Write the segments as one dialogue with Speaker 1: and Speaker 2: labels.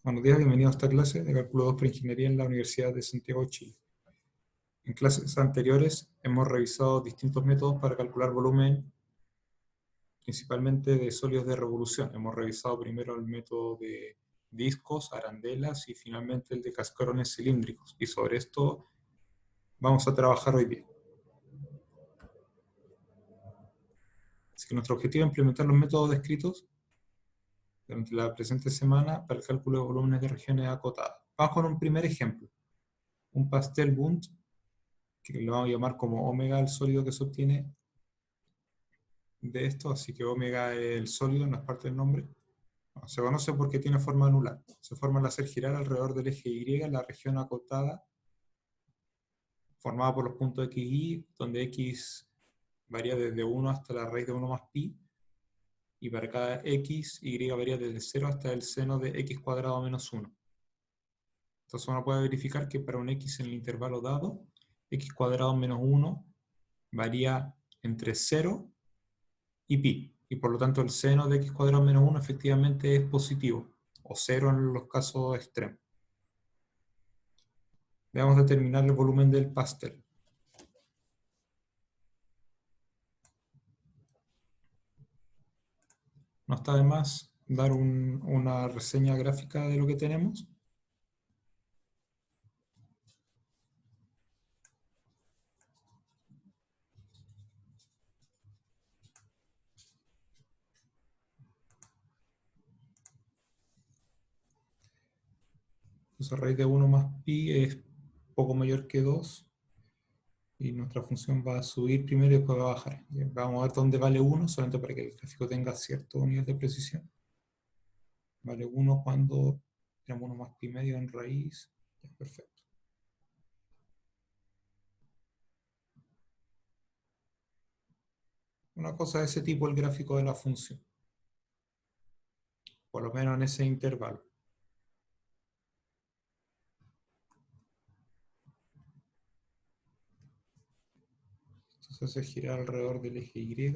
Speaker 1: Buenos días, bienvenidos a esta clase de Cálculo 2 para Ingeniería en la Universidad de Santiago de Chile. En clases anteriores hemos revisado distintos métodos para calcular volumen, principalmente de sólidos de revolución. Hemos revisado primero el método de discos, arandelas y finalmente el de cascarones cilíndricos. Y sobre esto vamos a trabajar hoy día. Así que nuestro objetivo es implementar los métodos descritos durante la presente semana para el cálculo de volúmenes de regiones acotadas. Vamos con un primer ejemplo. Un pastel Bund, que lo vamos a llamar como omega, el sólido que se obtiene de esto, así que omega es el sólido, no es parte del nombre. No, se conoce porque tiene forma anular. Se forma al hacer girar alrededor del eje Y la región acotada, formada por los puntos X y Y, donde X varía desde 1 hasta la raíz de 1 más pi, y para cada X, Y varía desde 0 hasta el seno de X cuadrado menos 1. Entonces uno puede verificar que para un X en el intervalo dado, X cuadrado menos 1 varía entre 0 y pi, y por lo tanto el seno de x cuadrado menos 1 efectivamente es positivo, o 0 en los casos extremos. Debemos determinar el volumen del pastel. No está de más dar una reseña gráfica de lo que tenemos. Entonces raíz de 1 más pi es poco mayor que 2, y nuestra función va a subir primero y después va a bajar. Vamos a ver dónde vale 1, solamente para que el gráfico tenga cierto nivel de precisión. Vale 1 cuando tenemos 1 más pi medio en raíz. Perfecto. Una cosa de ese tipo, el gráfico de la función, por lo menos en ese intervalo. Entonces se gira alrededor del eje Y.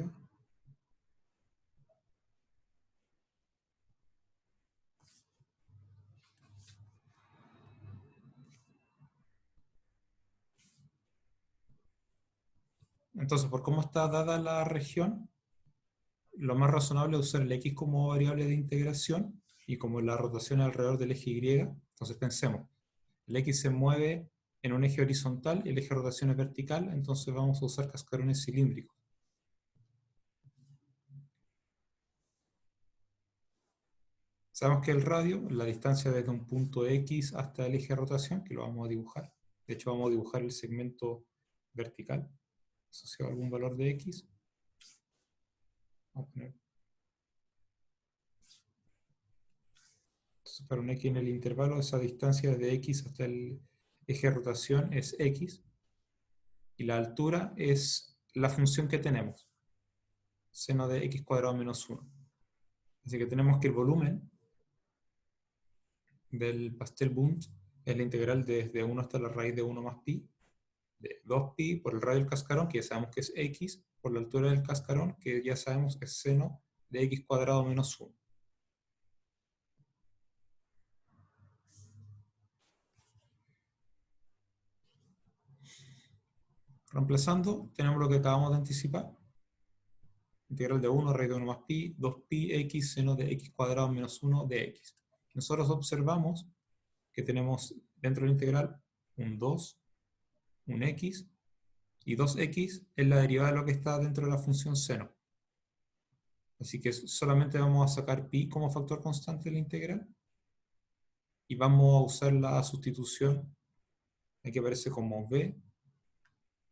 Speaker 1: Entonces, por cómo está dada la región, lo más razonable es usar el X como variable de integración, y como la rotación es alrededor del eje Y, entonces pensemos, el X se mueve en un eje horizontal y el eje de rotación es vertical, entonces vamos a usar cascarones cilíndricos. Sabemos que el radio, la distancia desde un punto X hasta el eje de rotación, que lo vamos a dibujar. De hecho, vamos a dibujar el segmento vertical asociado a algún valor de X. Vamos a poner. Entonces, para un X en el intervalo, esa distancia desde X hasta el eje de rotación es X, y la altura es la función que tenemos, seno de X cuadrado menos 1. Así que tenemos que el volumen del pastel Bund es la integral desde 1 hasta la raíz de 1 más pi, de 2pi por el radio del cascarón, que ya sabemos que es X, por la altura del cascarón, que ya sabemos que es seno de X cuadrado menos 1. Reemplazando, tenemos lo que acabamos de anticipar. Integral de 1, raíz de 1 más pi, 2pi x seno de x cuadrado menos 1 de x. Nosotros observamos que tenemos dentro de la integral un 2, un x, y 2x es la derivada de lo que está dentro de la función seno. Así que solamente vamos a sacar pi como factor constante de la integral, y vamos a usar la sustitución, aquí aparece como b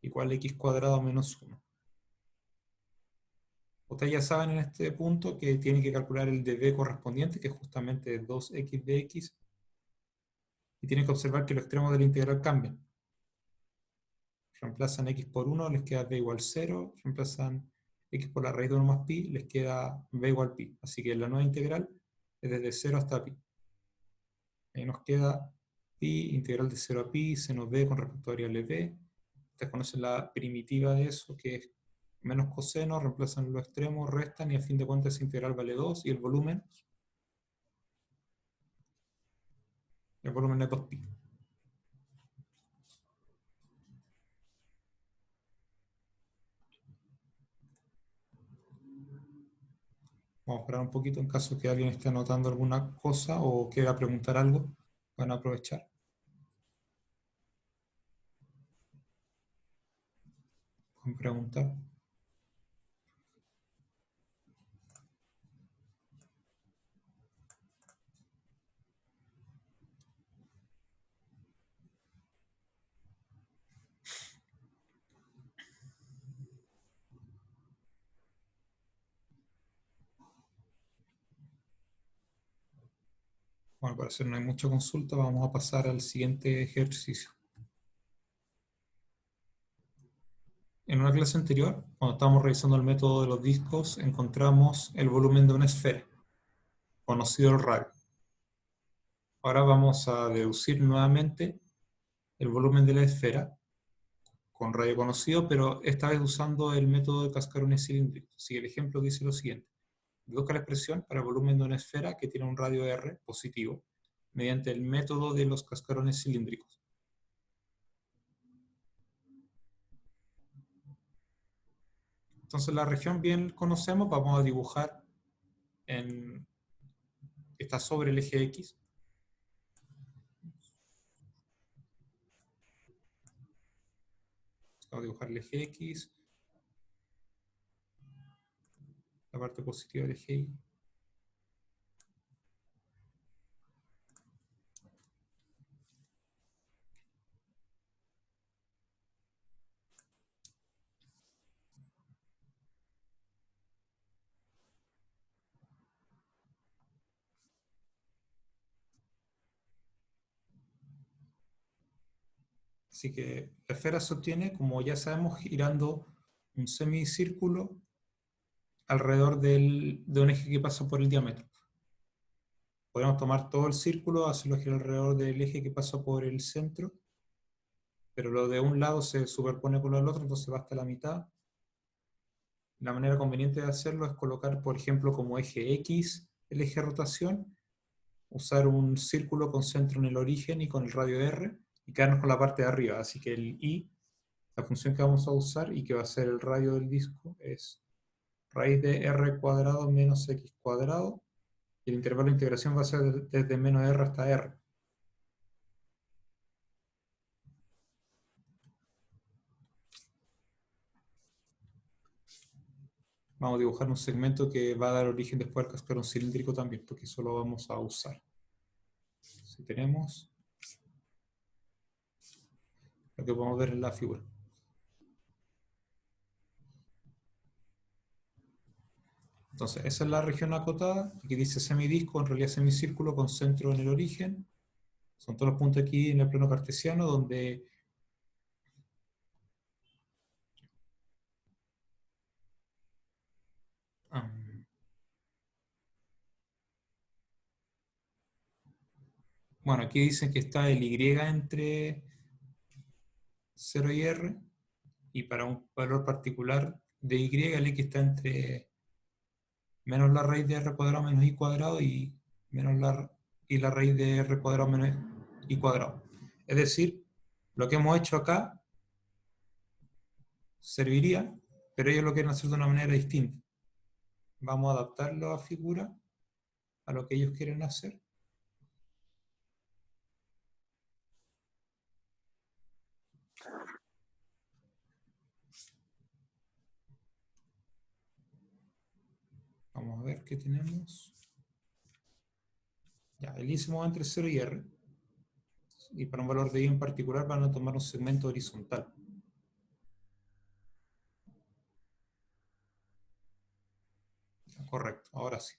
Speaker 1: igual a x cuadrado menos 1. Ustedes ya saben en este punto que tienen que calcular el dB correspondiente, que es justamente 2x de x, y tienen que observar que los extremos de la integral cambian. Reemplazan x por 1, les queda b igual 0, reemplazan x por la raíz de 1 más pi, les queda b igual pi. Así que la nueva integral es desde 0 hasta pi. Ahí nos queda pi, integral de 0 a pi, seno b con respecto a variable b. Ustedes conocen la primitiva de eso, que es menos coseno, reemplazan los extremos, restan, y a fin de cuentas esa integral vale 2, y el volumen El volumen es 2pi. Vamos a esperar un poquito en caso que alguien esté anotando alguna cosa o quiera preguntar algo. Van a aprovechar. Pueden preguntar. Bueno, al parecer no hay mucha consulta. Vamos a pasar al siguiente ejercicio. En una clase anterior, cuando estábamos revisando el método de los discos, encontramos el volumen de una esfera, conocido el radio. Ahora vamos a deducir nuevamente el volumen de la esfera con radio conocido, pero esta vez usando el método de cascarones cilíndricos. Así que el ejemplo dice lo siguiente. Deduzca la expresión para el volumen de una esfera que tiene un radio R positivo mediante el método de los cascarones cilíndricos. Entonces la región bien conocemos, vamos a dibujar está sobre el eje X. Vamos a dibujar el eje X, la parte positiva del eje Y. Así que la esfera se obtiene, como ya sabemos, girando un semicírculo alrededor de un eje que pasa por el diámetro. Podemos tomar todo el círculo, hacerlo girar alrededor del eje que pasa por el centro, pero lo de un lado se superpone con lo del otro, entonces va hasta la mitad. La manera conveniente de hacerlo es colocar, por ejemplo, como eje X el eje de rotación, usar un círculo con centro en el origen y con el radio R, y quedarnos con la parte de arriba. Así que el Y, la función que vamos a usar y que va a ser el radio del disco, es raíz de R cuadrado menos X cuadrado, y el intervalo de integración va a ser desde menos R hasta R. Vamos a dibujar un segmento que va a dar origen después al cascarón cilíndrico también, porque eso lo vamos a usar. Si tenemos lo que podemos ver en la figura. Entonces, esa es la región acotada. Aquí dice semidisco, en realidad semicírculo con centro en el origen. Son todos los puntos aquí en el plano cartesiano donde bueno, aquí dicen que está el Y entre 0 y R, y para un valor particular de Y, el X está entre menos la raíz de R cuadrado menos Y cuadrado y la raíz de R cuadrado menos Y cuadrado. Es decir, lo que hemos hecho acá serviría, pero ellos lo quieren hacer de una manera distinta. Vamos a adaptarlo a figura, a lo que ellos quieren hacer. Vamos a ver qué tenemos. Ya, el Y se mueve entre 0 y R. Y para un valor de Y en particular van a tomar un segmento horizontal. Correcto, ahora sí.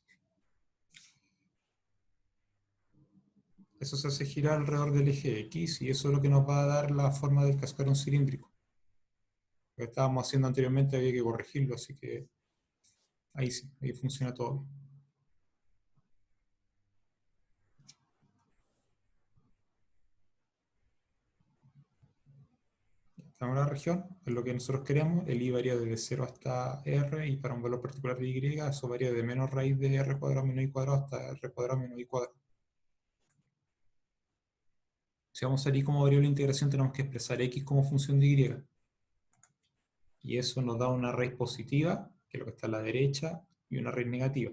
Speaker 1: Eso se hace girar alrededor del eje X y eso es lo que nos va a dar la forma del cascarón cilíndrico. Lo que estábamos haciendo anteriormente había que corregirlo, así que ahí sí, ahí funciona todo bien. Tenemos la región, es lo que nosotros queremos. El Y varía desde 0 hasta R, y para un valor particular de Y, eso varía de menos raíz de R cuadrado menos Y cuadrado hasta R cuadrado menos Y cuadrado. Si vamos a salir como variable de integración, tenemos que expresar x como función de y. Y eso nos da una raíz positiva, que es lo que está a la derecha, y una raíz negativa.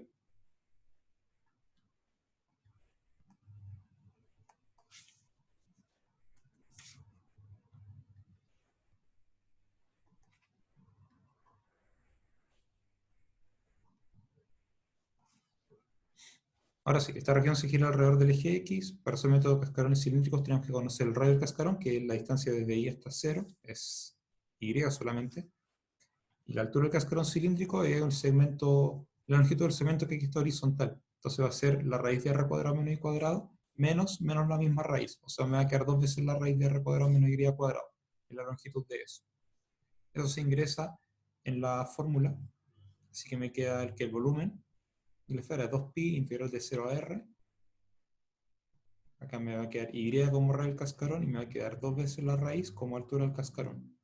Speaker 1: Ahora sí, esta región se gira alrededor del eje X. Para hacer método de cascarones cilíndricos tenemos que conocer el radio del cascarón, que es la distancia desde Y hasta 0, es Y solamente. Y la altura del cascarón cilíndrico es el segmento, la longitud del segmento que aquí está horizontal. Entonces va a ser la raíz de r cuadrado menos y cuadrado, menos la misma raíz. O sea, me va a quedar dos veces la raíz de r cuadrado menos y cuadrado. Es la longitud de eso. Eso se ingresa en la fórmula. Así que me queda que el volumen de la esfera es 2pi integral de 0 a r. Acá me va a quedar y como raíz del cascarón y me va a quedar dos veces la raíz como altura del cascarón.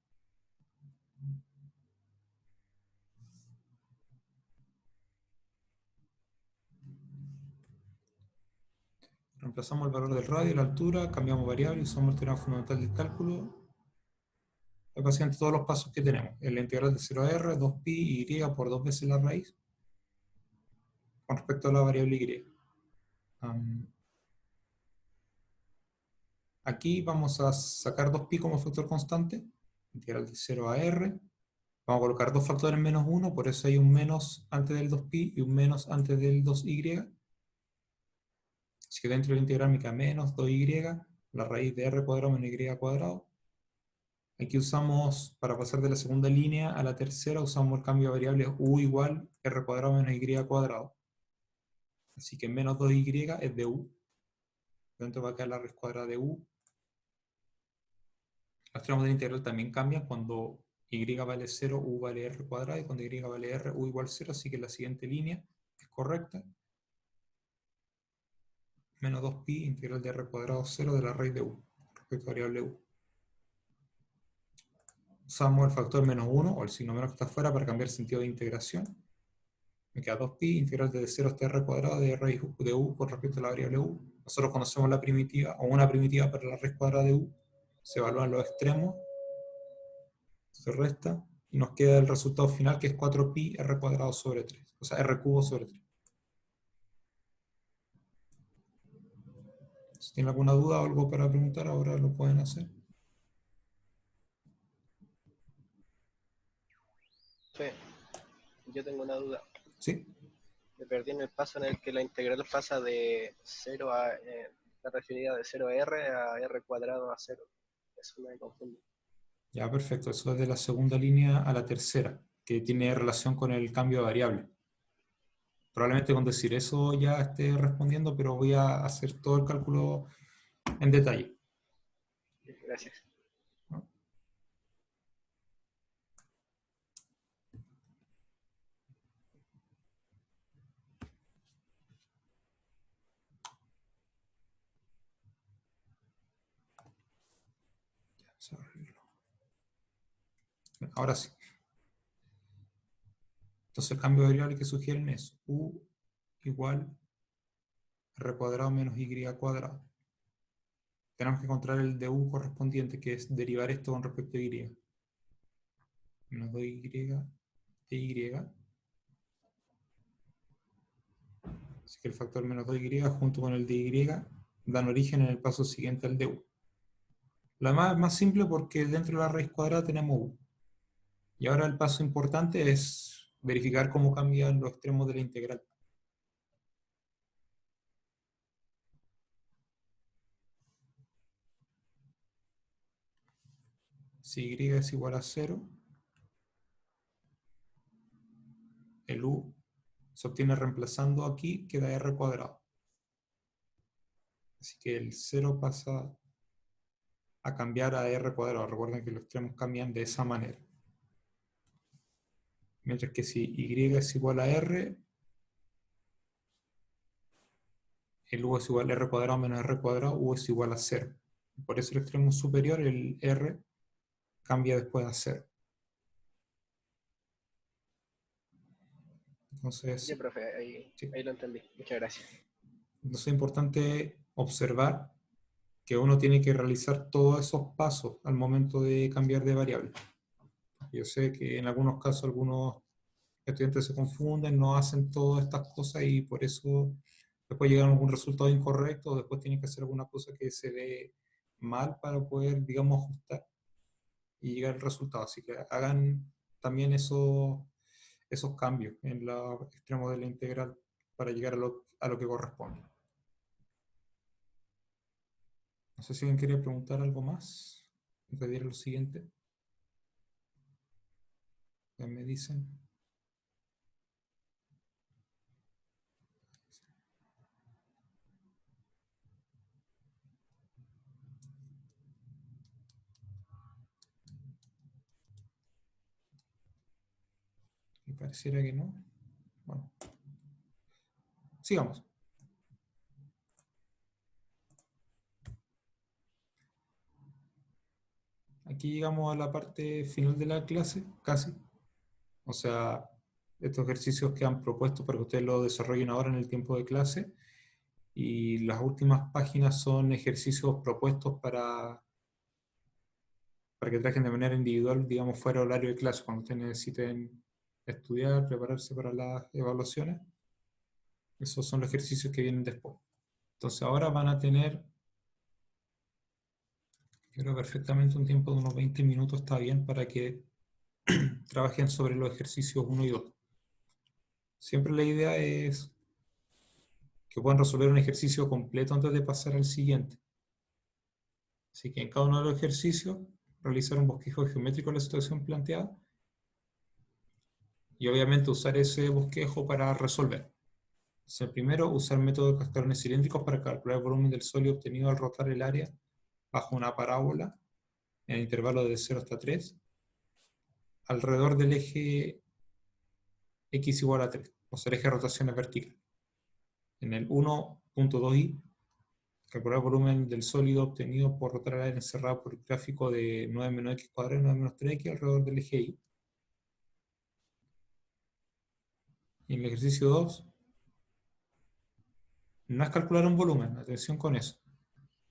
Speaker 1: Reemplazamos el valor del radio y la altura, cambiamos variable y usamos el teorema fundamental del cálculo. Es básicamente todos los pasos que tenemos. La integral de 0 a r, 2pi y por dos veces la raíz con respecto a la variable y. Aquí vamos a sacar 2pi como factor constante, integral de 0 a r. Vamos a colocar dos factores menos 1, por eso hay un menos antes del 2pi y un menos antes del 2y. Así que dentro de la integral me queda menos 2y, la raíz de r cuadrado menos y cuadrado. Aquí usamos, para pasar de la segunda línea a la tercera, usamos el cambio de variables u igual r cuadrado menos y cuadrado. Así que menos 2y es de u. Dentro va a quedar la raíz cuadrada de u. Los tramos de la integral también cambian cuando y vale 0, u vale r cuadrado, y cuando y vale r, u igual 0, así que la siguiente línea es correcta. Menos 2pi integral de r cuadrado 0 de la raíz de u, respecto a variable u. Usamos el factor menos 1, o el signo menos que está afuera, para cambiar el sentido de integración. Me queda 2pi integral de 0 hasta r cuadrado de raíz de u con respecto a la variable u. Nosotros conocemos la primitiva, o una primitiva para la raíz cuadrada de u. Se evalúan los extremos, se resta, y nos queda el resultado final, que es 4pi r cuadrado sobre 3. O sea, r cubo sobre 3. Si tienen alguna duda o algo para preguntar, ahora lo pueden hacer.
Speaker 2: Sí, yo tengo una duda.
Speaker 1: ¿Sí?
Speaker 2: Me perdí en el paso en el que la integral pasa de 0 a, la referida de 0 a r cuadrado a 0. Eso me confunde.
Speaker 1: Ya, perfecto. Eso es de la segunda línea a la tercera, que tiene relación con el cambio de variable. Probablemente con decir eso ya esté respondiendo, pero voy a hacer todo el cálculo en detalle.
Speaker 2: Gracias.
Speaker 1: ¿No? Ahora sí. Entonces el cambio de variable que sugieren es u igual r cuadrado menos y cuadrado. Tenemos que encontrar el de u correspondiente, que es derivar esto con respecto a y. Menos 2y de y. Así que el factor menos 2y junto con el de y dan origen en el paso siguiente al de u. La más simple porque dentro de la raíz cuadrada tenemos u. Y ahora el paso importante es verificar cómo cambian los extremos de la integral. Si y es igual a 0, el u se obtiene reemplazando aquí, queda r cuadrado. Así que el 0 pasa a cambiar a r cuadrado. Recuerden que los extremos cambian de esa manera. Mientras que si y es igual a r, el u es igual a r cuadrado menos r cuadrado, u es igual a 0. Por eso el extremo superior, el r, cambia después a 0. Entonces,
Speaker 2: Sí, profe,
Speaker 1: sí.
Speaker 2: ahí lo entendí. Muchas gracias.
Speaker 1: Entonces es importante observar que uno tiene que realizar todos esos pasos al momento de cambiar de variable. Yo sé que en algunos casos algunos estudiantes se confunden, no hacen todas estas cosas y por eso después llegan a algún resultado incorrecto, o después tienen que hacer alguna cosa que se ve mal para poder, digamos, ajustar y llegar al resultado. Así que hagan también esos cambios en los extremos de la integral para llegar a lo que corresponde. No sé si alguien quería preguntar algo más. Pedir lo siguiente. Ya me dicen. Y pareciera que no. Bueno, sigamos. Aquí llegamos a la parte final de la clase, casi. O sea, estos ejercicios que han propuesto para que ustedes lo desarrollen ahora en el tiempo de clase. Y las últimas páginas son ejercicios propuestos para que trabajen de manera individual, digamos, fuera del horario de clase, cuando ustedes necesiten estudiar, prepararse para las evaluaciones. Esos son los ejercicios que vienen después. Entonces ahora van a tener, yo creo perfectamente un tiempo de unos 20 minutos está bien para que trabajen sobre los ejercicios 1 y 2. Siempre la idea es que puedan resolver un ejercicio completo antes de pasar al siguiente. Así que en cada uno de los ejercicios, realizar un bosquejo geométrico de la situación planteada y obviamente usar ese bosquejo para resolver. Entonces, el primero, usar el método de cascarones cilíndricos para calcular el volumen del sólido obtenido al rotar el área bajo una parábola en el intervalo de 0 hasta 3 alrededor del eje x igual a 3, o sea, el eje de rotación es vertical. En el 1.2i, calcular el volumen del sólido obtenido por rotar el área encerrada por el gráfico de 9 menos x cuadrado y 9 menos 3x alrededor del eje y. Y en el ejercicio 2, no es calcular un volumen, atención con eso.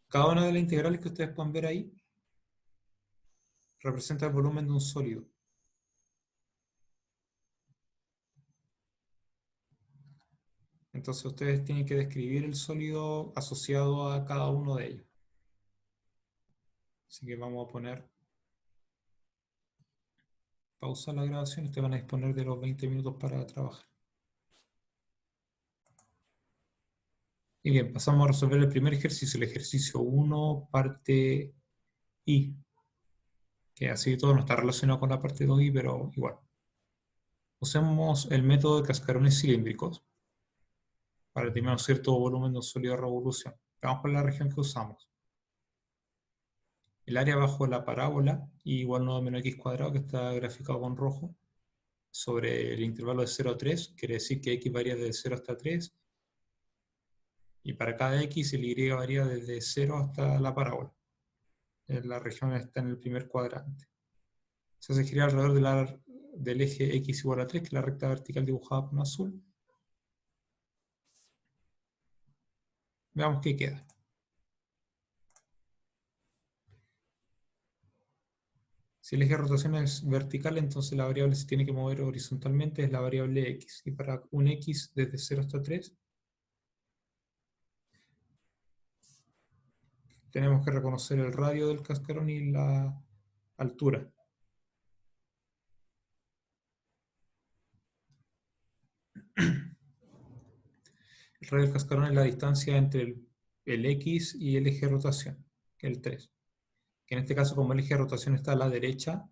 Speaker 1: Cada una de las integrales que ustedes pueden ver ahí representa el volumen de un sólido. Entonces ustedes tienen que describir el sólido asociado a cada uno de ellos. Así que vamos a poner pausa la grabación y ustedes van a disponer de los 20 minutos para trabajar. Y bien, pasamos a resolver el primer ejercicio, el ejercicio 1, parte I. Que así todo no está relacionado con la parte 2i, pero igual. Usemos el método de cascarones cilíndricos para determinar un cierto volumen de un sólido de revolución. Vamos por la región que usamos. El área bajo la parábola, I igual 9 menos x cuadrado, que está graficado con rojo, sobre el intervalo de 0 a 3, quiere decir que x varía desde 0 hasta 3, y para cada x el y varía desde 0 hasta la parábola. La región está en el primer cuadrante. Se hace girar alrededor del eje x igual a 3, que es la recta vertical dibujada con azul. Veamos qué queda. Si el eje de rotación es vertical, entonces la variable se tiene que mover horizontalmente, es la variable x. Y para un x desde 0 hasta 3, tenemos que reconocer el radio del cascarón y la altura. El radio del cascarón es la distancia entre el x y el eje de rotación, que es el 3. Que en este caso, como el eje de rotación está a la derecha,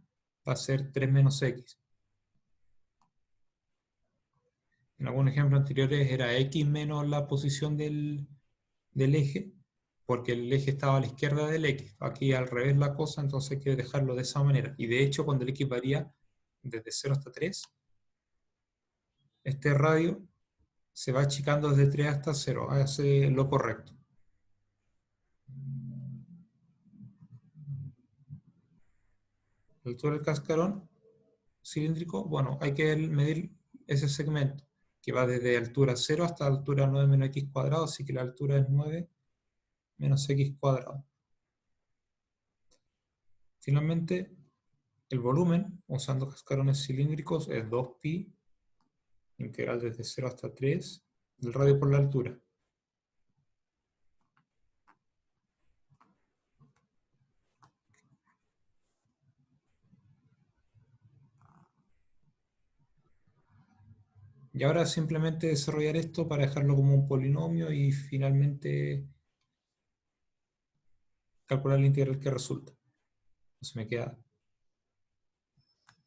Speaker 1: va a ser 3 menos x. En algunos ejemplos anteriores era x menos la posición del eje, porque el eje estaba a la izquierda del x. Aquí al revés la cosa, entonces hay que dejarlo de esa manera. Y de hecho, cuando el x varía desde 0 hasta 3, este radio se va achicando desde 3 hasta 0, hace lo correcto. La altura del cascarón cilíndrico, bueno, hay que medir ese segmento, que va desde altura 0 hasta altura 9 menos x cuadrado, así que la altura es 9 menos x cuadrado. Finalmente, el volumen, usando cascarones cilíndricos, es 2pi, integral desde 0 hasta 3, del radio por la altura. Y ahora simplemente desarrollar esto para dejarlo como un polinomio y finalmente calcular la integral que resulta. Entonces me queda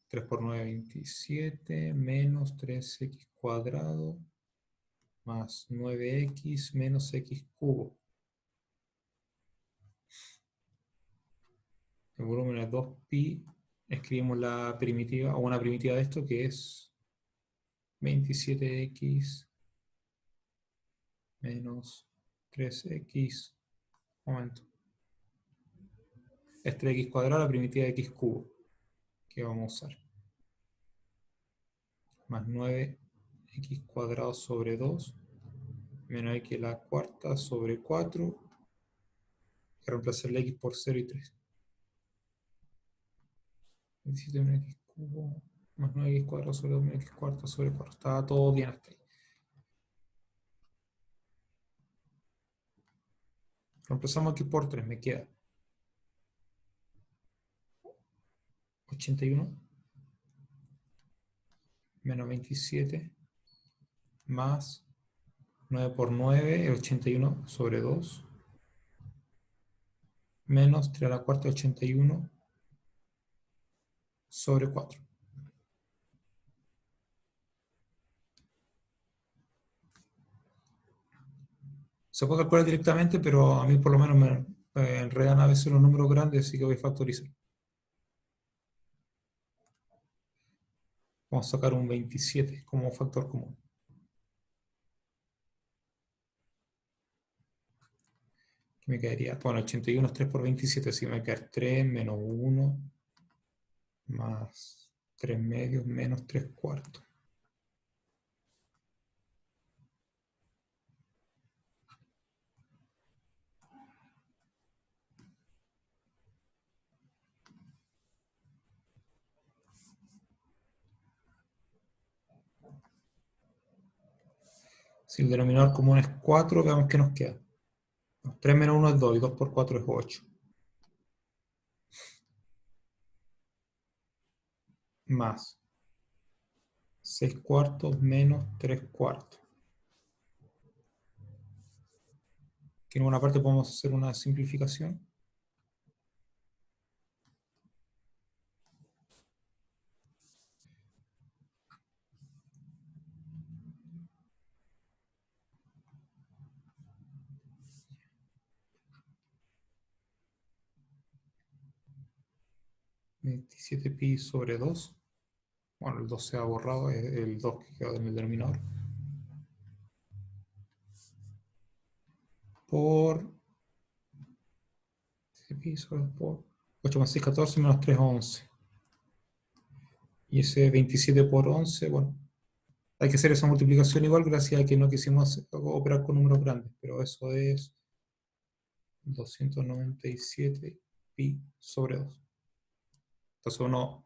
Speaker 1: 3 por 9, 27, menos 3x cuadrado, más 9x menos x cubo. El volumen es 2pi. Escribimos la primitiva, o una primitiva de esto, que es 27x menos 3x. Momento. Es 3x cuadrado, la primitiva de x cubo, que vamos a usar. Más 9x cuadrado sobre 2, menos x a la cuarta sobre 4, y reemplazar la x por 0 y 3. 27 menos x cubo, más 9x cuadrado sobre 2, menos x cuarta sobre 4. Está todo bien hasta ahí. Reemplazamos x por 3, me queda 81 menos 27 más 9 por 9 es 81 sobre 2 menos 3 a la cuarta 81 sobre 4. Se puede calcular directamente, pero a mí por lo menos me enredan a veces los números grandes, así que voy a factorizar. Vamos a sacar un 27 como factor común. ¿Qué me quedaría? Bueno, 81 es 3 por 27, así que me va a quedar 3 menos 1 más 3 medios menos 3 cuartos. Si el denominador común es 4, veamos qué nos queda. 3 menos 1 es 2 y 2 por 4 es 8. Más 6 cuartos menos 3 cuartos. Que en una parte podemos hacer una simplificación. (27pi sobre 2). Bueno, el 2 se ha borrado, es el 2 que queda en el denominador. Por 27pi sobre 2 por 8 más 6, 14 menos 3, 11. Y ese 27 por 11, bueno, hay que hacer esa multiplicación igual, gracias a que no quisimos operar con números grandes, pero eso es 297 pi sobre 2. Entonces uno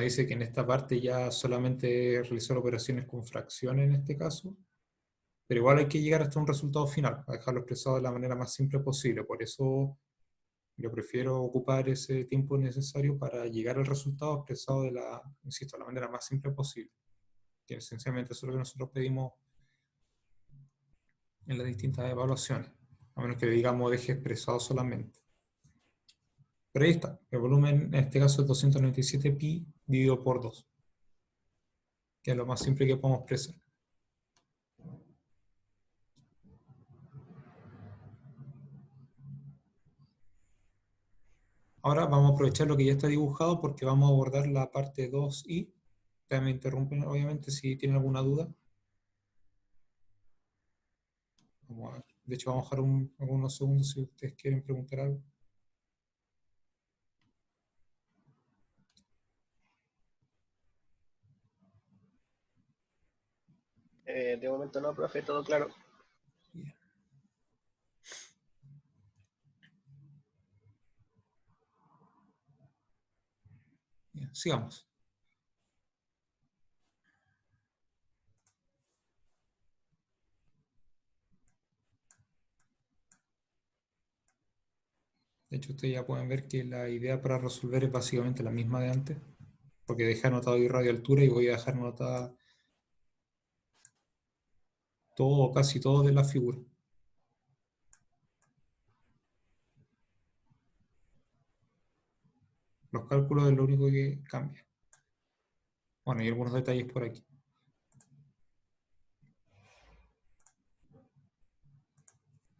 Speaker 1: dice que en esta parte ya solamente realizar operaciones con fracciones en este caso, pero igual hay que llegar hasta un resultado final, a dejarlo expresado de la manera más simple posible. Por eso yo prefiero ocupar ese tiempo necesario para llegar al resultado expresado de insisto, de la manera más simple posible. Que esencialmente eso es lo que nosotros pedimos en las distintas evaluaciones, a menos que digamos deje expresado solamente. Pero ahí está, el volumen en este caso es 297 pi dividido por 2, que es lo más simple que podemos expresar. Ahora vamos a aprovechar lo que ya está dibujado porque vamos a abordar la parte 2i. Ustedes me interrumpen obviamente si tienen alguna duda. De hecho vamos a dejar algunos segundos si ustedes quieren preguntar algo.
Speaker 2: De momento no, profe, todo claro.
Speaker 1: Bien. sigamos. De hecho, ustedes ya pueden ver que la idea para resolver es básicamente la misma de antes, porque dejé anotado y radio altura y voy a dejar anotada todo o casi todo de la figura. Los cálculos es lo único que cambia. Bueno, y algunos detalles por aquí.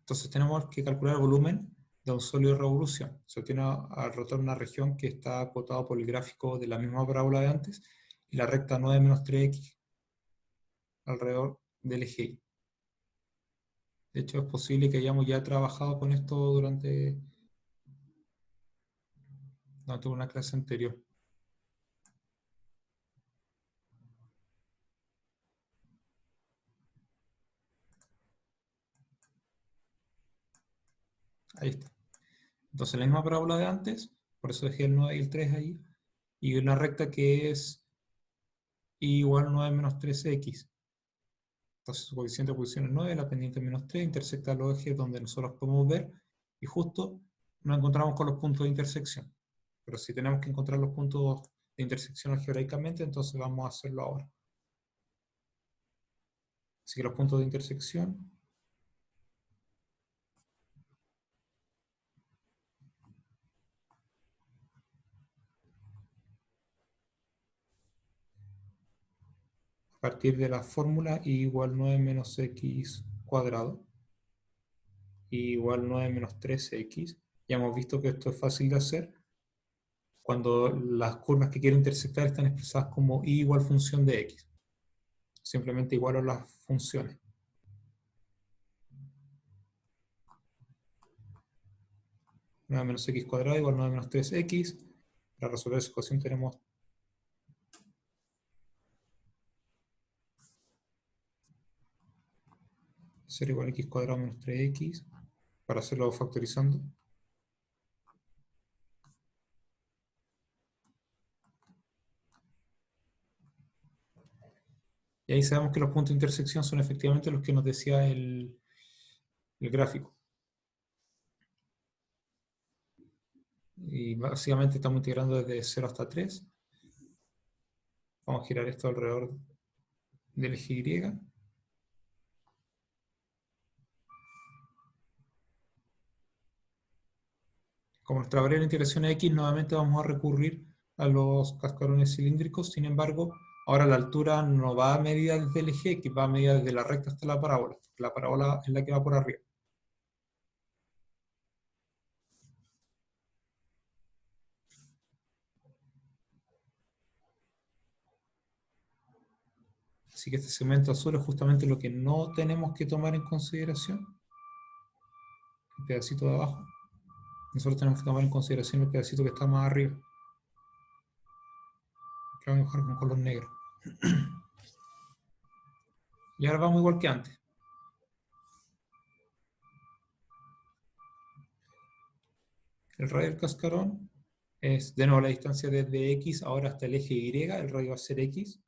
Speaker 1: Entonces tenemos que calcular el volumen de un sólido de revolución. Se obtiene al rotar una región que está acotada por el gráfico de la misma parábola de antes y la recta 9 menos 3x alrededor del eje Y. De hecho, es posible que hayamos ya trabajado con esto durante una clase anterior. Ahí está. Entonces, la misma parábola de antes, por eso dejé el 9 y el 3 ahí, y una recta que es y igual 9 menos 3x. Entonces su coeficiente de posición es 9, la pendiente es menos 3, intersecta los ejes donde nosotros podemos ver, y justo nos encontramos con los puntos de intersección. Pero si tenemos que encontrar los puntos de intersección algebraicamente, entonces vamos a hacerlo ahora. Así que los puntos de intersección a partir de la fórmula y igual 9 menos x cuadrado y igual 9 menos 3x. Ya hemos visto que esto es fácil de hacer cuando las curvas que quiero intersectar están expresadas como y igual función de x. Simplemente igualo las funciones. Nueve menos x cuadrado igual 9 menos 3x. Para resolver esa ecuación tenemos ser igual a x cuadrado menos 3x, para hacerlo factorizando. Y ahí sabemos que los puntos de intersección son efectivamente los que nos decía el gráfico. Y básicamente estamos integrando desde 0 hasta 3. Vamos a girar esto alrededor del eje Y. Como nuestra variable de integración es x, nuevamente vamos a recurrir a los cascarones cilíndricos. Sin embargo, ahora la altura no va a medida desde el eje X, va a medida desde la recta hasta la parábola. La parábola es la que va por arriba. Así que este segmento azul es justamente lo que no tenemos que tomar en consideración. El pedacito de abajo. Nosotros tenemos que tomar en consideración el pedacito que está más arriba. Que vamos a dibujar con color negro. Y ahora vamos igual que antes. El radio del cascarón es de nuevo la distancia desde X ahora hasta el eje Y. El radio va a ser X.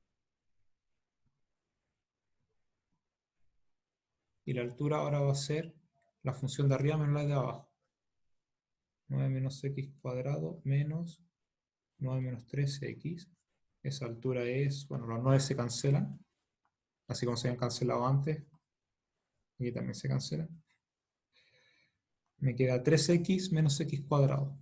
Speaker 1: Y la altura ahora va a ser la función de arriba menos la de abajo. 9 menos x cuadrado menos 9 menos 3x. Esa altura es, bueno, los 9 se cancelan, así como se habían cancelado antes. Aquí también se cancelan. Me queda 3x menos x cuadrado.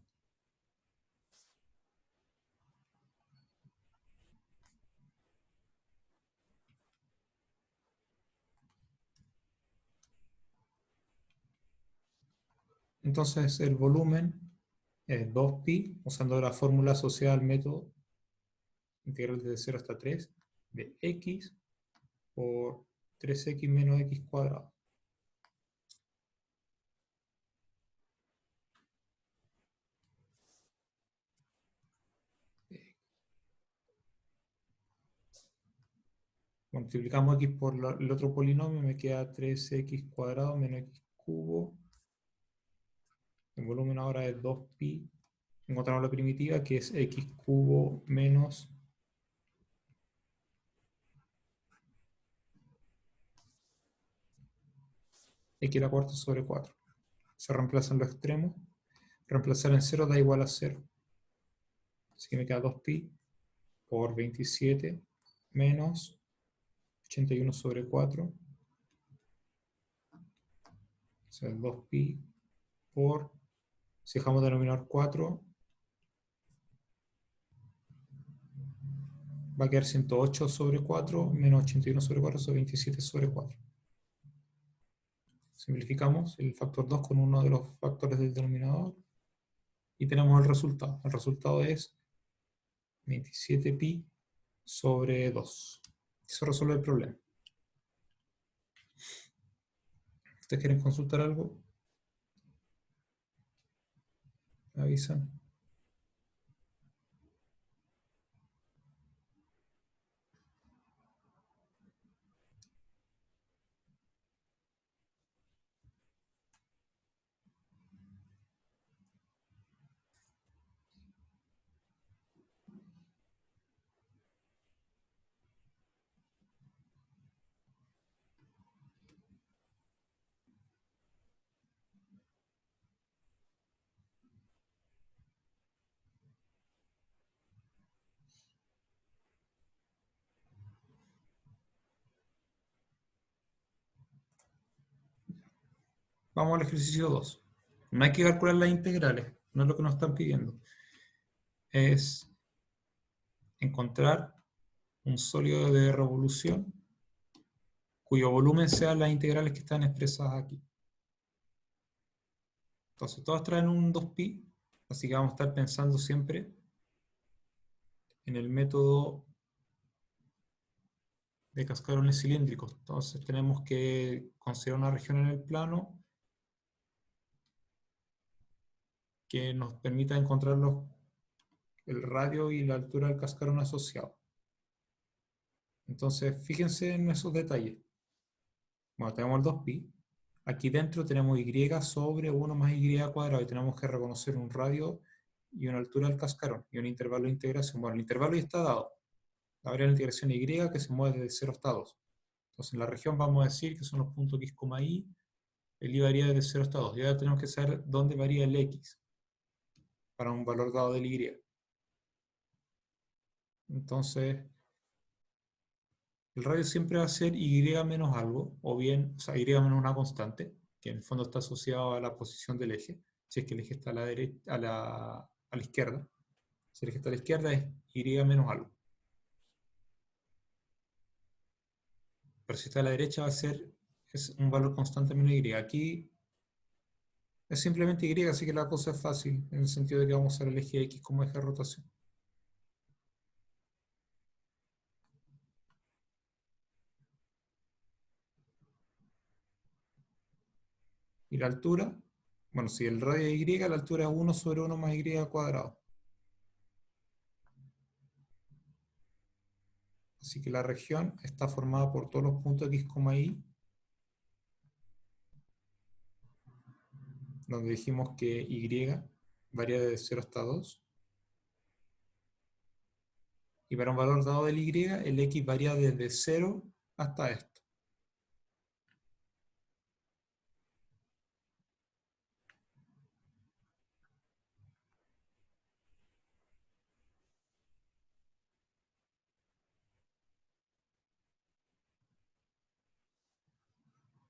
Speaker 1: Entonces el volumen es 2pi, usando la fórmula asociada al método integral desde 0 hasta 3, de x por 3x menos x cuadrado. Multiplicamos x por el otro polinomio, me queda 3x cuadrado menos x cubo. El volumen ahora es 2pi encontramos la primitiva que es x cubo menos x a la cuarta sobre 4. Se reemplazan los extremos. Reemplazar en 0 da igual a 0. Así que me queda 2pi por 27 menos 81 sobre 4. O sea, 2pi por, si dejamos de denominar 4, va a quedar 108 sobre 4 menos 81 sobre 4, eso es 27 sobre 4. Simplificamos el factor 2 con uno de los factores del denominador y tenemos el resultado. El resultado es 27pi sobre 2. Eso resuelve el problema. ¿Ustedes quieren consultar algo? Me avisan. Vamos al ejercicio 2. No hay que calcular las integrales, no es lo que nos están pidiendo. Es encontrar un sólido de revolución cuyo volumen sean las integrales que están expresadas aquí. Entonces, todas traen un 2pi, así que vamos a estar pensando siempre en el método de cascarones cilíndricos. Entonces, tenemos que considerar una región en el plano que nos permita encontrar el radio y la altura del cascarón asociado. Entonces, fíjense en esos detalles. Bueno, tenemos el 2pi. Aquí dentro tenemos y sobre 1 más y cuadrado y tenemos que reconocer un radio y una altura del cascarón y un intervalo de integración. Bueno, el intervalo ya está dado. Habría la integración y que se mueve desde 0 hasta 2. Entonces en la región vamos a decir que son los puntos x, y. El y varía desde 0 hasta 2. Y ahora tenemos que saber dónde varía el x para un valor dado del y. Entonces, el radio siempre va a ser y menos algo, o bien, o sea, y menos una constante, que en el fondo está asociado a la posición del eje. Si es que el eje está a la derecha, a la izquierda. Si el eje está a la izquierda es y menos algo. Pero si está a la derecha va a ser es un valor constante menos y. Aquí es simplemente y, así que la cosa es fácil, en el sentido de que vamos a usar el eje X como eje de rotación. Y la altura, bueno, si el radio es y, la altura es 1 sobre 1 más y cuadrado. Así que la región está formada por todos los puntos x, y, donde dijimos que y varía de 0 hasta 2. Y para un valor dado del y, el x varía desde 0 hasta esto.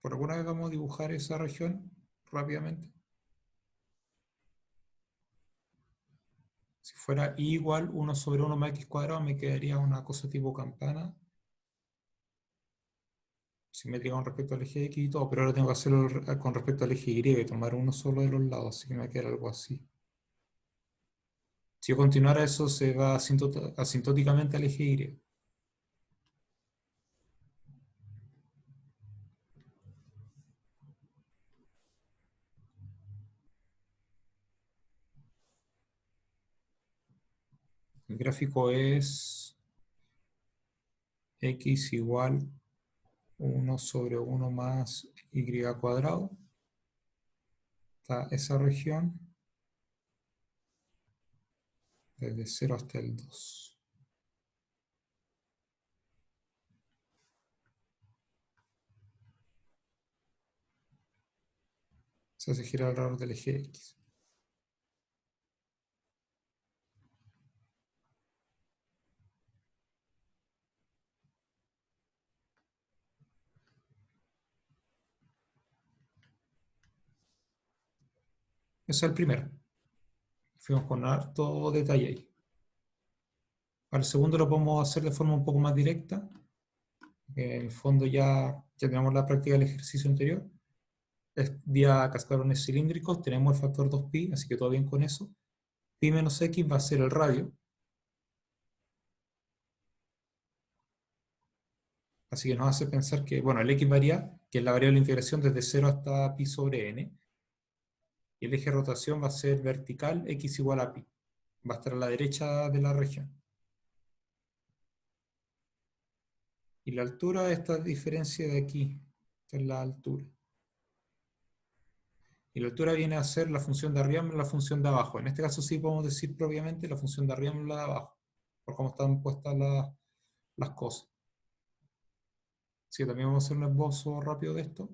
Speaker 1: ¿Por alguna vez vamos a dibujar esa región rápidamente? Si fuera y igual 1 sobre 1 más x cuadrado, me quedaría una cosa tipo campana, simétrica con respecto al eje X y todo, pero ahora tengo que hacerlo con respecto al eje Y y tomar uno solo de los lados, así que me va a quedar algo así. Si yo continuara eso, se va asintóticamente al eje Y. El gráfico es x igual 1 sobre 1 más y cuadrado. Está esa región. desde 0 hasta el 2. Se hace girar alrededor del eje X. Ese es el primero. Fuimos con harto detalle ahí. Para el segundo lo podemos hacer de forma un poco más directa. En el fondo ya tenemos la práctica del ejercicio anterior. Es vía cascarones cilíndricos, tenemos el factor 2pi, así que todo bien con eso. Pi menos x va a ser el radio. Así que nos hace pensar que, bueno, el x varía, que es la variable de integración desde 0 hasta pi sobre n. Y el eje de rotación va a ser vertical, x igual a pi. Va a estar a la derecha de la región. Y la altura, esta diferencia de aquí, esta es la altura. Y la altura viene a ser la función de arriba menos la función de abajo. En este caso sí podemos decir propiamente la función de arriba menos la de abajo, por cómo están puestas las cosas. Así que también vamos a hacer un esbozo rápido de esto.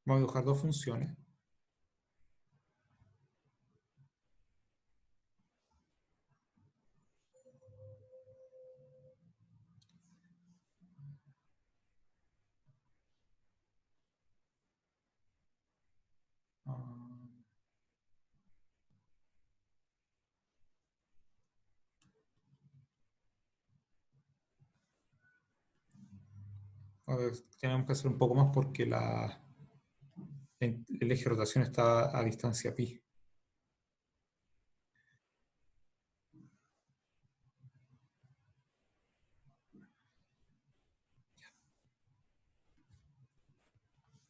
Speaker 1: Vamos a dibujar dos funciones. A ver, tenemos que hacer un poco más porque el eje de rotación está a distancia pi.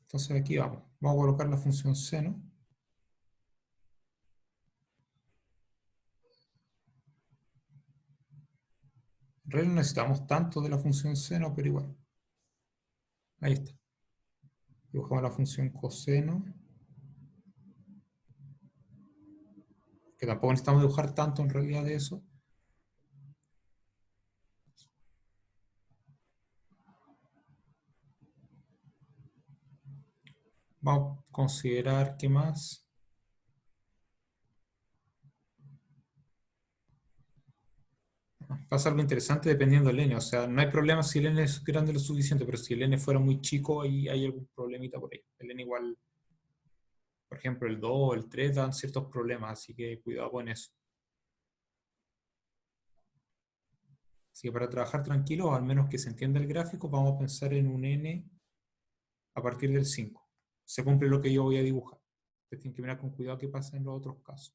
Speaker 1: Entonces aquí vamos. Vamos a colocar la función seno. En realidad no necesitamos tanto de la función seno, pero igual. Ahí está. Dibujamos la función coseno. Que tampoco necesitamos dibujar tanto en realidad de eso. Vamos a considerar qué más. Pasa algo interesante dependiendo del n. O sea, no hay problema si el n es grande lo suficiente, pero si el n fuera muy chico, ahí hay algún problemita por ahí. El n igual, por ejemplo, el 2 o el 3 dan ciertos problemas, así que cuidado con eso. Así que para trabajar tranquilos, al menos que se entienda el gráfico, vamos a pensar en un n a partir del 5. Se cumple lo que yo voy a dibujar. Ustedes tienen que mirar con cuidado qué pasa en los otros casos.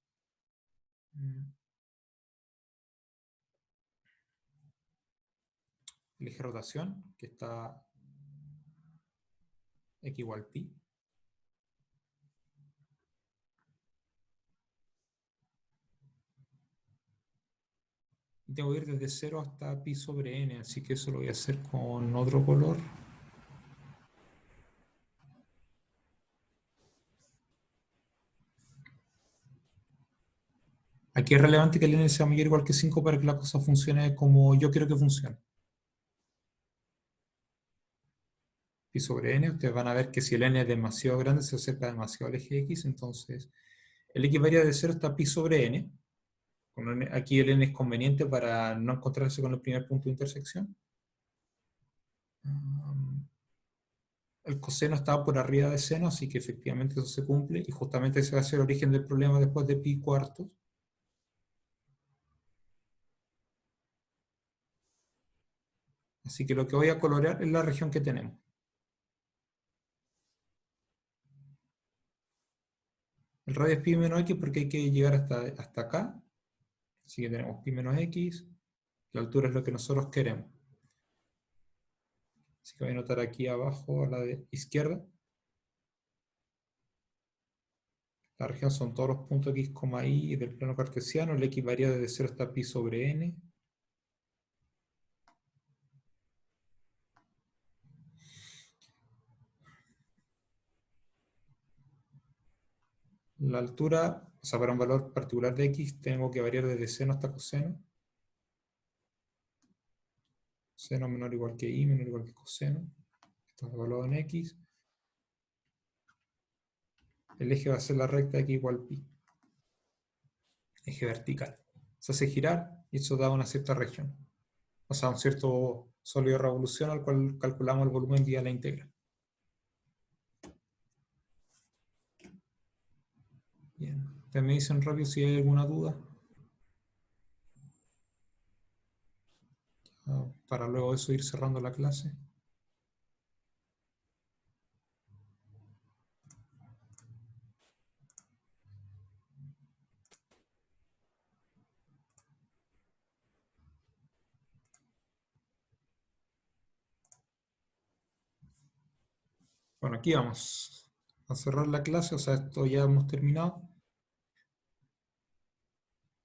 Speaker 1: El eje de rotación, que está x igual pi. Y tengo que ir desde 0 hasta pi sobre n, así que eso lo voy a hacer con otro color. Aquí es relevante que el n sea mayor o igual que 5 para que la cosa funcione como yo quiero que funcione. Pi sobre n, ustedes van a ver que si el n es demasiado grande, se acerca demasiado al eje x, entonces el x varía de 0 hasta pi sobre n. Aquí el n es conveniente para no encontrarse con el primer punto de intersección. El coseno estaba por arriba de seno, así que efectivamente eso se cumple, y justamente ese va a ser el origen del problema después de pi cuartos. Así que lo que voy a colorear es la región que tenemos. El radio es pi menos x porque hay que llegar hasta acá. Así que tenemos pi menos x. La altura es lo que nosotros queremos. Así que voy a anotar aquí abajo a la izquierda. La región son todos los puntos x, y del plano cartesiano. El x varía desde 0 hasta pi sobre n. La altura, o sea, para un valor particular de x, tengo que variar desde seno hasta coseno. Seno menor o igual que y menor o igual que coseno. Esto es evaluado en x. El eje va a ser la recta x igual pi. Eje vertical. Se hace girar y eso da una cierta región. O sea, un cierto sólido de revolución al cual calculamos el volumen vía la integral. Bien. Ustedes me dicen rápido si hay alguna duda. Para luego de eso ir cerrando la clase. Bueno, aquí vamos a cerrar la clase, o sea, esto ya hemos terminado.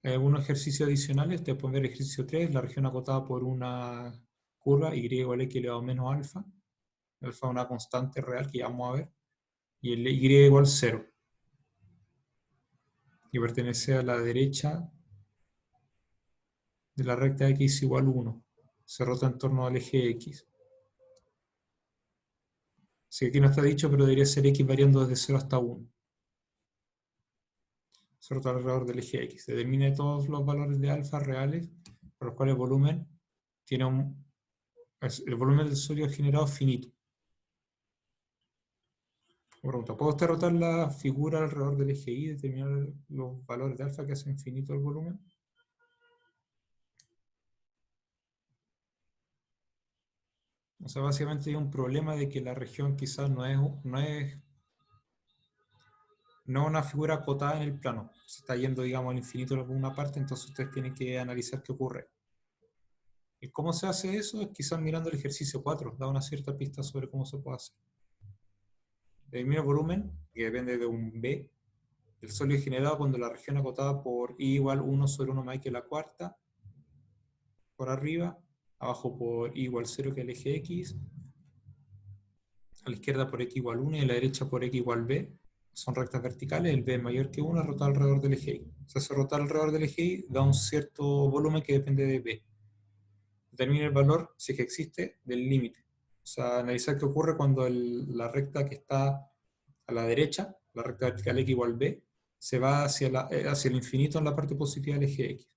Speaker 1: Hay algunos ejercicios adicionales, te pueden ver el ejercicio 3, la región acotada por una curva y igual a x elevado a menos alfa. Alfa es una constante real que ya vamos a ver. Y el y igual 0. Y pertenece a la derecha de la recta x igual 1. Se rota en torno al eje x. Así que aquí no está dicho, pero debería ser x variando desde 0 hasta 1. Se rota alrededor del eje x. Determine todos los valores de alfa reales, por los cuales el volumen tiene el volumen del sólido generado finito. Pregunta, ¿puedo usted rotar la figura alrededor del eje y determinar los valores de alfa que hacen finito el volumen? O sea, básicamente hay un problema de que la región quizás no es una figura acotada en el plano. Se está yendo, digamos, al infinito en alguna parte, entonces ustedes tienen que analizar qué ocurre. ¿Y cómo se hace eso? Es quizás mirando el ejercicio 4, da una cierta pista sobre cómo se puede hacer. Determina el volumen, que depende de un B, el sólido generado cuando la región acotada por I igual 1 sobre 1 más I que la cuarta, por arriba, abajo por I igual 0 que el eje X, a la izquierda por X igual 1 y a la derecha por X igual B, son rectas verticales, el B es mayor que 1, rota alrededor del eje Y. O sea, si rotar alrededor del eje Y da un cierto volumen que depende de B. Determina el valor, si es que existe, del límite. O sea, analizar qué ocurre cuando la recta que está a la derecha, la recta vertical X igual B, se va hacia el infinito en la parte positiva del eje X.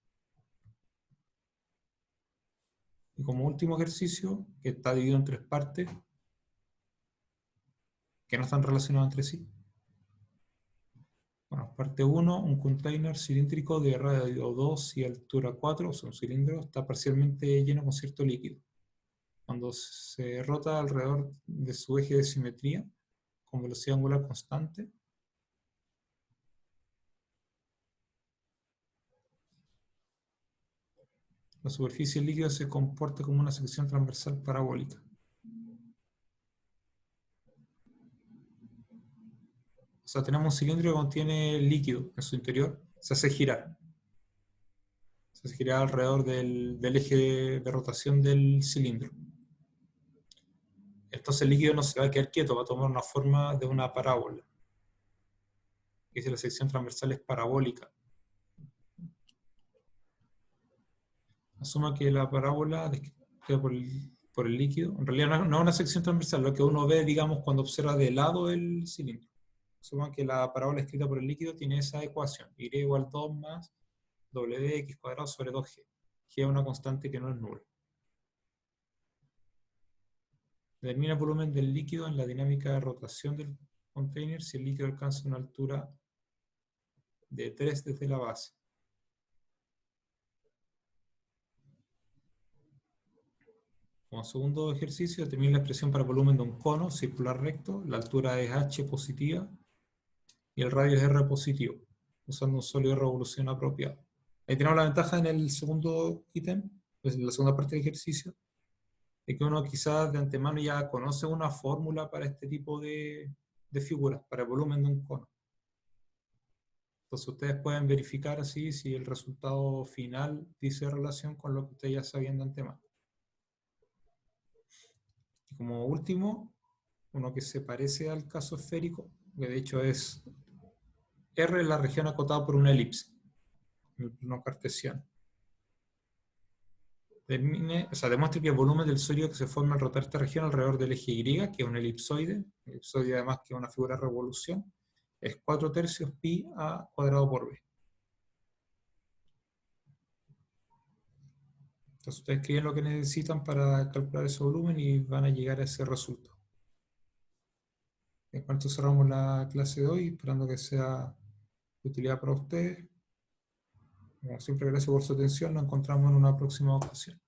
Speaker 1: Y como último ejercicio, que está dividido en 3 partes, que no están relacionadas entre sí. Bueno, parte 1, un container cilíndrico de radio 2 y altura 4, o sea, un cilindro, está parcialmente lleno con cierto líquido. Cuando se rota alrededor de su eje de simetría, con velocidad angular constante, la superficie líquida se comporta como una sección transversal parabólica. O sea, tenemos un cilindro que contiene líquido en su interior, se hace girar. Se hace girar alrededor del eje de rotación del cilindro. Entonces el líquido no se va a quedar quieto, va a tomar una forma de una parábola. Que la sección transversal es parabólica. Asuma que la parábola descrita por el líquido, en realidad no es una sección transversal, lo que uno ve, digamos, cuando observa de lado el cilindro. Asuma que la parábola escrita por el líquido tiene esa ecuación, y igual 2 más wx cuadrado sobre 2g. G es una constante que no es nula. Determina el volumen del líquido en la dinámica de rotación del container si el líquido alcanza una altura de 3 desde la base. Como segundo ejercicio, determina la expresión para el volumen de un cono circular recto, la altura es h positiva y el radio es r positivo, usando un sólido de revolución apropiado. Ahí tenemos la ventaja en el segundo ítem, pues en la segunda parte del ejercicio, de que uno quizás de antemano ya conoce una fórmula para este tipo de figuras, para el volumen de un cono. Entonces ustedes pueden verificar así si el resultado final dice relación con lo que ustedes ya sabían de antemano. Y como último, uno que se parece al caso esférico, que de hecho es R es la región acotada por una elipse, en el plano cartesiano. Demuestre que el volumen del sólido que se forma al rotar esta región alrededor del eje Y, que es un elipsoide además que es una figura de revolución, es 4/3 pi a cuadrado por b. Entonces ustedes escriben lo que necesitan para calcular ese volumen y van a llegar a ese resultado. En cuanto cerramos la clase de hoy, esperando que sea de utilidad para ustedes. Como siempre, gracias por su atención. Nos encontramos en una próxima ocasión.